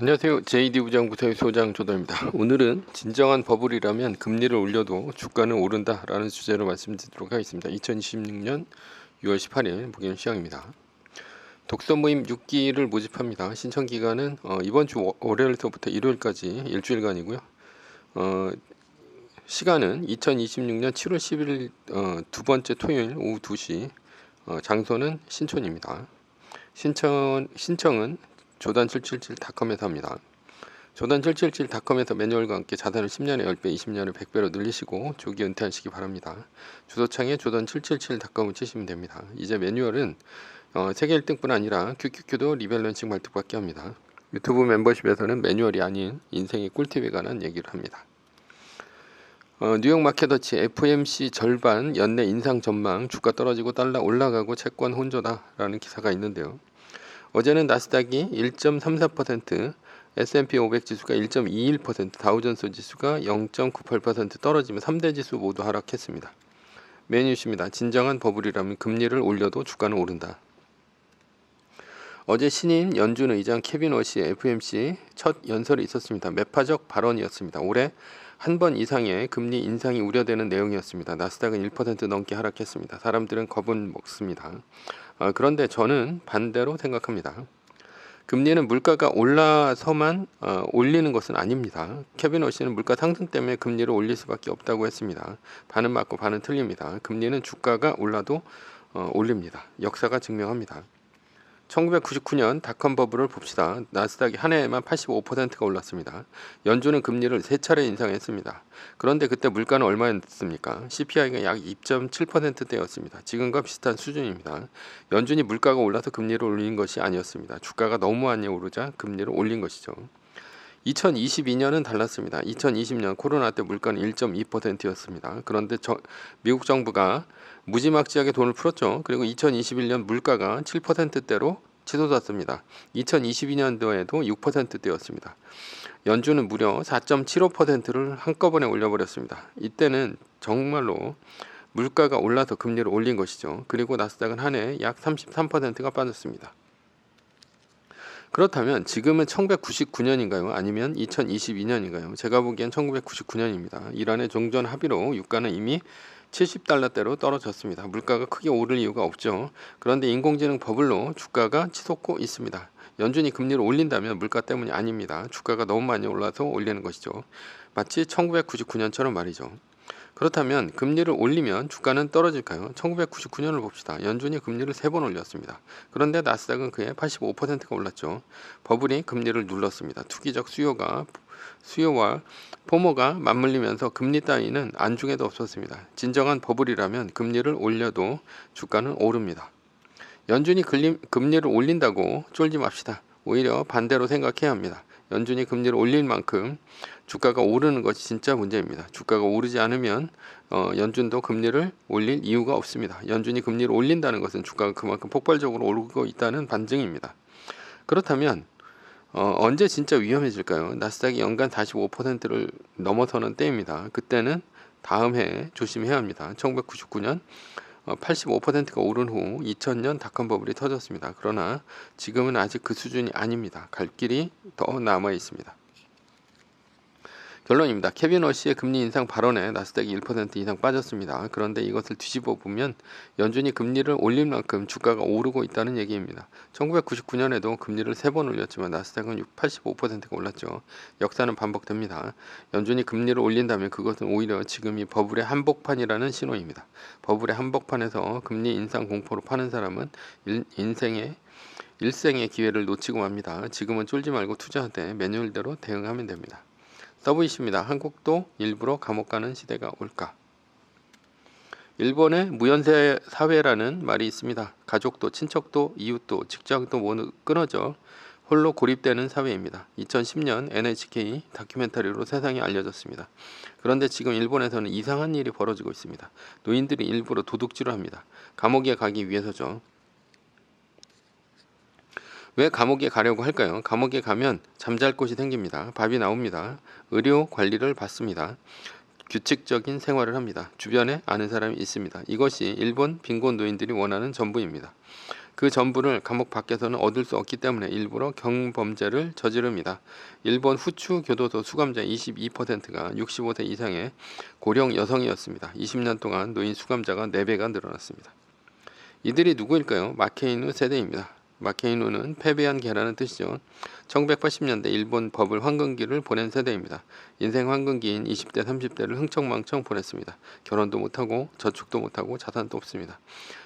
안녕하세요. JD 부장부서의 소장 조달입니다. 오늘은 진정한 버블이라면 금리를 올려도 주가는 오른다라는 주제로 말씀드리도록 하겠습니다. 2026년 6월 18일 목요일 시황입니다. 독서 모임 6기를 모집합니다. 신청 기간은 이번 주 월요일부터 일요일까지 일주일간이고요. 시간은 2026년 7월 11일 두 번째 토요일 오후 2시, 장소는 신촌입니다. 신청은 조단777.com에서 합니다. 조단777.com에서 매뉴얼과 함께 자산을 10년에 10배, 20년에 100배로 늘리시고 조기 은퇴하시기 바랍니다. 주소창에 조단777.com을 치시면 됩니다. 이제 매뉴얼은 세계 1등뿐 아니라 QQQ도 리밸런싱 발급받게 합니다. 유튜브 멤버십에서는 매뉴얼이 아닌 인생의 꿀팁에 관한 얘기를 합니다. 뉴욕 마켓워치 FOMC 절반 연내 인상 전망, 주가 떨어지고 달러 올라가고 채권 혼조다라는 기사가 있는데요. 어제는 나스닥이 1.34%, S&P 500 지수가 1.21%, 다우존스 지수가 0.98% 떨어지며 3대 지수 모두 하락했습니다. 메뉴입니다. 진정한 버블이라면 금리를 올려도 주가는 오른다. 어제 신임 연준 의장 케빈 워시의 FOMC 첫 연설이 있었습니다. 매파적 발언이었습니다. 올해 한 번 이상의 금리 인상이 우려되는 내용이었습니다. 나스닥은 1% 넘게 하락했습니다. 사람들은 겁은 먹습니다. 그런데 저는 반대로 생각합니다. 금리는 물가가 올라서만 올리는 것은 아닙니다. 케빈 워시는 물가 상승 때문에 금리를 올릴 수밖에 없다고 했습니다. 반은 맞고 반은 틀립니다. 금리는 주가가 올라도 올립니다. 역사가 증명합니다. 1999년 닷컴 버블을 봅시다. 나스닥이 한 해에만 85%가 올랐습니다. 연준은 금리를 3차례 인상했습니다. 그런데 그때 물가는 얼마였습니까? CPI가 약 2.7%대였습니다. 지금과 비슷한 수준입니다. 연준이 물가가 올라서 금리를 올린 것이 아니었습니다. 주가가 너무 많이 오르자 금리를 올린 것이죠. 2022년은 달랐습니다. 2020년 코로나 때 물가는 1.2%였습니다. 그런데 미국 정부가 무지막지하게 돈을 풀었죠. 그리고 2021년 물가가 7%대로 치솟았습니다. 2022년도에도 6%대였습니다. 연준은 무려 4.75%를 한꺼번에 올려버렸습니다. 이때는 정말로 물가가 올라서 금리를 올린 것이죠. 그리고 나스닥은 한 해 약 33%가 빠졌습니다. 그렇다면 지금은 1999년인가요? 아니면 2022년인가요? 제가 보기엔 1999년입니다. 이란의 종전 합의로 유가는 이미 70달러대로 떨어졌습니다. 물가가 크게 오를 이유가 없죠. 그런데 인공지능 버블로 주가가 치솟고 있습니다. 연준이 금리를 올린다면 물가 때문이 아닙니다. 주가가 너무 많이 올라서 올리는 것이죠. 마치 1999년처럼 말이죠. 그렇다면 금리를 올리면 주가는 떨어질까요? 1999년을 봅시다. 연준이 금리를 3번 올렸습니다. 그런데 나스닥은 그해 85%가 올랐죠. 버블이 금리를 눌렀습니다. 투기적 수요와 포모가 맞물리면서 금리 따위는 안중에도 없었습니다. 진정한 버블이라면 금리를 올려도 주가는 오릅니다. 연준이 금리를 올린다고 쫄지 맙시다. 오히려 반대로 생각해야 합니다. 연준이 금리를 올릴 만큼 주가가 오르는 것이 진짜 문제입니다. 주가가 오르지 않으면 연준도 금리를 올릴 이유가 없습니다. 연준이 금리를 올린다는 것은 주가가 그만큼 폭발적으로 오르고 있다는 반증입니다. 그렇다면 언제 진짜 위험해질까요? 나스닥이 연간 45%를 넘어서는 때입니다. 그때는 다음 해에 조심해야 합니다. 1999년 85%가 오른 후 2000년 닷컴 버블이 터졌습니다. 그러나 지금은 아직 그 수준이 아닙니다. 갈 길이 더 남아 있습니다. 결론입니다. 케빈 워시의 금리 인상 발언에 나스닥이 1% 이상 빠졌습니다. 그런데 이것을 뒤집어 보면 연준이 금리를 올린 만큼 주가가 오르고 있다는 얘기입니다. 1999년에도 금리를 3번 올렸지만 나스닥은 85%가 올랐죠. 역사는 반복됩니다. 연준이 금리를 올린다면 그것은 오히려 지금이 버블의 한복판이라는 신호입니다. 버블의 한복판에서 금리 인상 공포로 파는 사람은 일생의 기회를 놓치고 맙니다. 지금은 쫄지 말고 투자하되 매뉴얼대로 대응하면 됩니다. 서브이십니다. 한국도 일부러 감옥 가는 시대가 올까? 일본의 무연세 사회라는 말이 있습니다. 가족도 친척도 이웃도 직장도 모두 끊어져 홀로 고립되는 사회입니다. 2010년 NHK 다큐멘터리로 세상에 알려졌습니다. 그런데 지금 일본에서는 이상한 일이 벌어지고 있습니다. 노인들이 일부러 도둑질을 합니다. 감옥에 가기 위해서죠. 왜 감옥에 가려고 할까요? 감옥에 가면 잠잘 곳이 생깁니다. 밥이 나옵니다. 의료 관리를 받습니다. 규칙적인 생활을 합니다. 주변에 아는 사람이 있습니다. 이것이 일본 빈곤 노인들이 원하는 전부입니다. 그 전부를 감옥 밖에서는 얻을 수 없기 때문에 일부러 경범죄를 저지릅니다. 일본 후추 교도소 수감자 22%가 65세 이상의 고령 여성이었습니다. 20년 동안 노인 수감자가 4배가 늘어났습니다. 이들이 누구일까요? 마케이누 세대입니다. 마케이누는 패배한 개라는 뜻이죠. 1980년대 일본 버블 황금기를 보낸 세대입니다. 인생 황금기인 20대 30대를 흥청망청 보냈습니다. 결혼도 못하고 저축도 못하고 자산도 없습니다.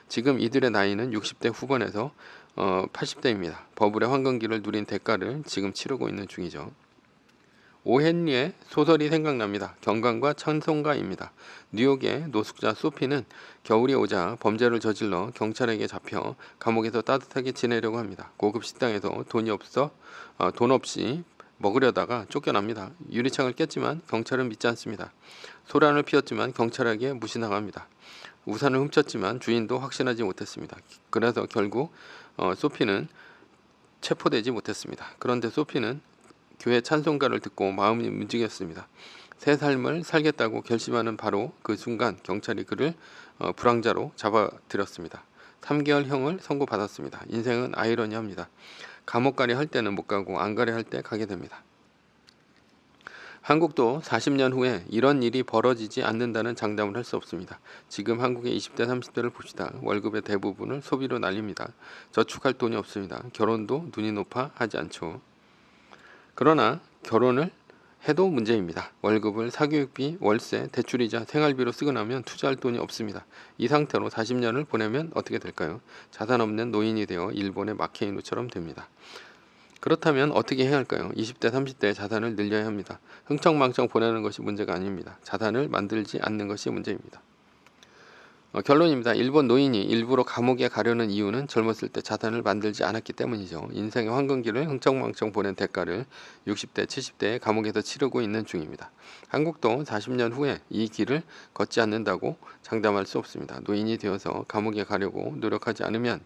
지금 이들의 나이는 60대 후반에서 80대입니다. 버블의 황금기를 누린 대가를 지금 치르고 있는 중이죠. 오헨리의 소설이 생각납니다. 경관과 찬송가입니다. 뉴욕의 노숙자 소피는 겨울이 오자 범죄를 저질러 경찰에게 잡혀 감옥에서 따뜻하게 지내려고 합니다. 고급 식당에서 돈 없이 먹으려다가 쫓겨납니다. 유리창을 깼지만 경찰은 믿지 않습니다. 소란을 피웠지만 경찰에게 무시당합니다. 우산을 훔쳤지만 주인도 확신하지 못했습니다. 그래서 결국 소피는 체포되지 못했습니다. 그런데 소피는 교회 찬송가를 듣고 마음이 움직였습니다. 새 삶을 살겠다고 결심하는 바로 그 순간 경찰이 그를 불황자로 잡아들였습니다. 3개월형을 선고받았습니다. 인생은 아이러니합니다. 감옥 가려 할 때는 못 가고 안 가려 할 때 가게 됩니다. 한국도 40년 후에 이런 일이 벌어지지 않는다는 장담을 할 수 없습니다. 지금 한국의 20대 30대를 봅시다. 월급의 대부분을 소비로 날립니다. 저축할 돈이 없습니다. 결혼도 눈이 높아 하지 않죠. 그러나 결혼을 해도 문제입니다. 월급을 사교육비, 월세, 대출이자 생활비로 쓰고 나면 투자할 돈이 없습니다. 이 상태로 40년을 보내면 어떻게 될까요? 자산 없는 노인이 되어 일본의 마케이누처럼 됩니다. 그렇다면 어떻게 해야 할까요? 20대, 30대의 자산을 늘려야 합니다. 흥청망청 보내는 것이 문제가 아닙니다. 자산을 만들지 않는 것이 문제입니다. 결론입니다. 일본 노인이 일부러 감옥에 가려는 이유는 젊었을 때 자산을 만들지 않았기 때문이죠. 인생의 황금기를 흥청망청 보낸 대가를 60대, 70대에 감옥에서 치르고 있는 중입니다. 한국도 40년 후에 이 길을 걷지 않는다고 장담할 수 없습니다. 노인이 되어서 감옥에 가려고 노력하지 않으려면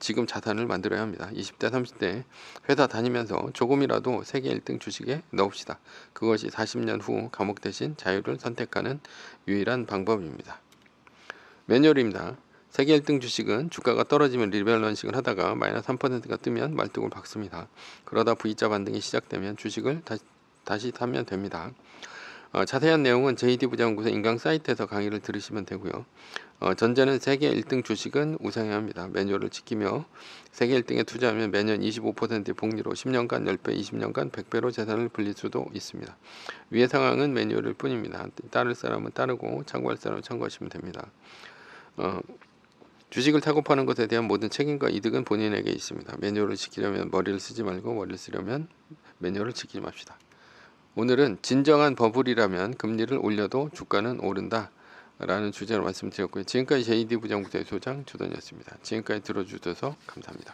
지금 자산을 만들어야 합니다. 20대, 30대 회사 다니면서 조금이라도 세계 1등 주식에 넣읍시다. 그것이 40년 후 감옥 대신 자유를 선택하는 유일한 방법입니다. 매뉴얼입니다. 세계 1등 주식은 주가가 떨어지면 리밸런싱을 하다가 마이너스 3%가 뜨면 말뚝을 박습니다. 그러다 V자 반등이 시작되면 주식을 다시 사면 됩니다. 자세한 내용은 JD부장연구소 인강 사이트에서 강의를 들으시면 되고요. 전제는 세계 1등 주식은 우상해야 합니다. 매뉴얼을 지키며 세계 1등에 투자하면 매년 25%의 복리로 10년간 10배, 20년간 100배로 재산을 불릴 수도 있습니다. 위의 상황은 매뉴얼일 뿐입니다. 따를 사람은 따르고 참고할 사람은 참고하시면 됩니다. 주식을 사고 파는 것에 대한 모든 책임과 이득은 본인에게 있습니다. 매뉴얼을 지키려면 머리를 쓰지 말고 머리를 쓰려면 매뉴얼을 지키지 맙시다. 오늘은 진정한 버블이라면 금리를 올려도 주가는 오른다 라는 주제로 말씀드렸고요. 지금까지 JD부장부서의 소장 주던이었습니다. 지금까지 들어주셔서 감사합니다.